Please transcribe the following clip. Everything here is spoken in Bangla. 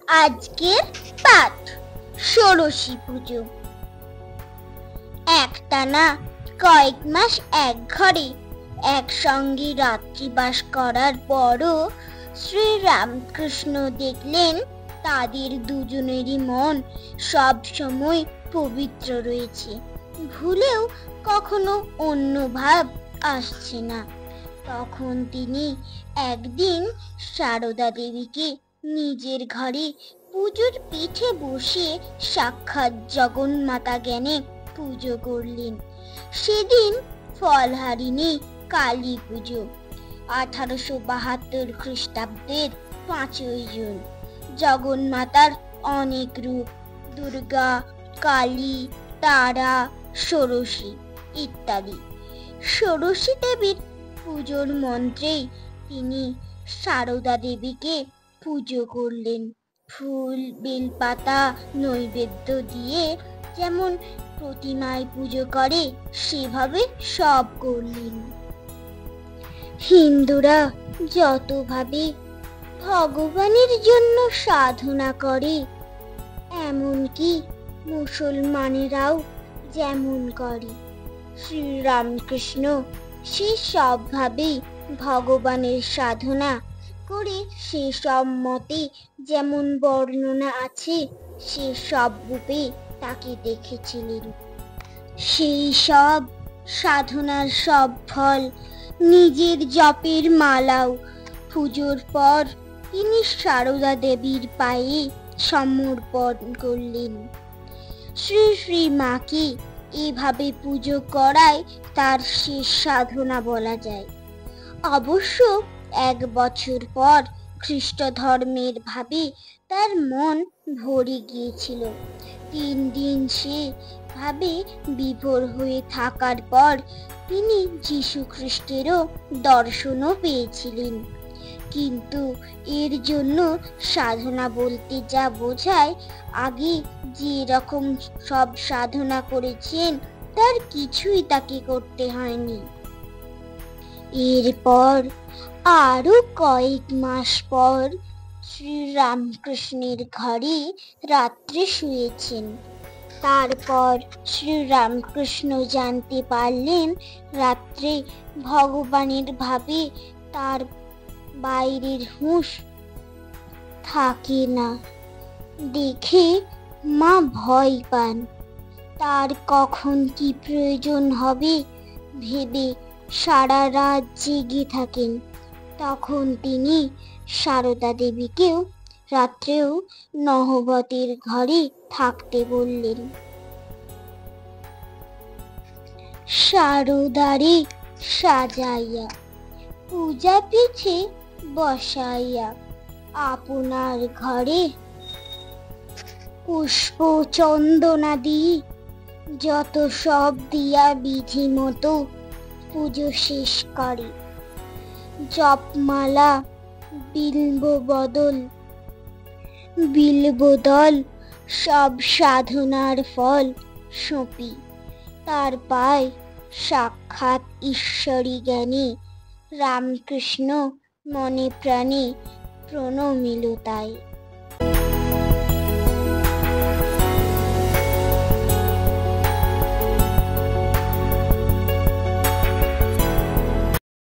আজকের পাঠ ষোড়শী পুজো। একটানা কয়েক মাস এক ঘরে একসঙ্গে রাত্রিবাস করার পরও শ্রীরামকৃষ্ণ দেখলেন তাদের দুজনেরই মন সব সময় পবিত্র রয়েছে, ভুলেও কখনো অন্য ভাব আসছে না। তখন তিনি একদিন সারদা দেবীকে নিজের ঘরে পুজোর পিঠে বসিয়ে সাক্ষাৎ জগন্মাতা জ্ঞানে পুজো করলেন। সেদিন ফলহারিণী কালী পুজো, 1872 খ্রিস্টাব্দের 5ই জুন। জগন্মাতার অনেক রূপ, দুর্গা, কালী, তারা, ষোড়শী ইত্যাদি। ষোড়শী দেবীর পুজোর মন্ত্রেই তিনি সারদা দেবীকে পুজো করলেন। ফুল, বেলপাতা নৈবেদ্য দিয়ে যেমন প্রতিমায় পুজো করে সেভাবে সব করলেন। হিন্দুরা যতভাবে ভগবানের জন্য সাধনা করে, এমনকি মুসলমানেরাও যেমন করে, শ্রীরামকৃষ্ণ সে সবভাবে ভগবানের সাধনা করে সেসব মতে যেমন বর্ণনা আছে সে সব রূপে তাকে দেখেছিলেন। সেই সব সাধনার সব ফল নিজের জপের মালাও পুজোর পর তিনি সারদা দেবীর পায়ে সমর্পণ করলেন। শ্রী শ্রী মাকে এভাবে পুজো করায় তার শেষ সাধনা বলা যায়। অবশ্য 1 বছর পর খ্রিস্ট ধর্মের ভাবে তার মন ভরে গিয়েছিল। 3 দিন সে ভাবে বিভোর হয়ে থাকার পর তিনি যীশু খ্রিস্টেরও দর্শনও পেয়েছিলেন। কিন্তু এর জন্য সাধনা বলতে যা বোঝায়, আগে যে রকম সব সাধনা করেছেন তার কিছুই তাকে করতে হয়নি। এরপর আরো কয়েক মাস পর শ্রীরামকৃষ্ণের ঘরে রাত্রে শুয়েছেন। তারপর শ্রীরামকৃষ্ণ জানতে পারলেন রাত্রে ভগবানের ভাবে তার বাইরের হুঁশ থাকে না দেখে মা ভয় পান। তার কখন কি প্রয়োজন হবে ভেবে সারা রাত জেগে থাকেন। তখন তিনি সারদা দেবীকেও রাত্রেও নহবতের ঘরে থাকতে বললেন। সারদারে সাজাইয়া পূজা পিঠে বসাইয়া আপনার ঘরে পুষ্প চন্দনাদি যত সব দিয়া বিধি মতো পুজো শেষ করে। জপমালা, বিল্বদল সব সাধনার ফল সঁপি তার পায় সাক্ষাৎ ঈশ্বরী জ্ঞানী রামকৃষ্ণ মনে প্রাণে প্রণমিল তাই।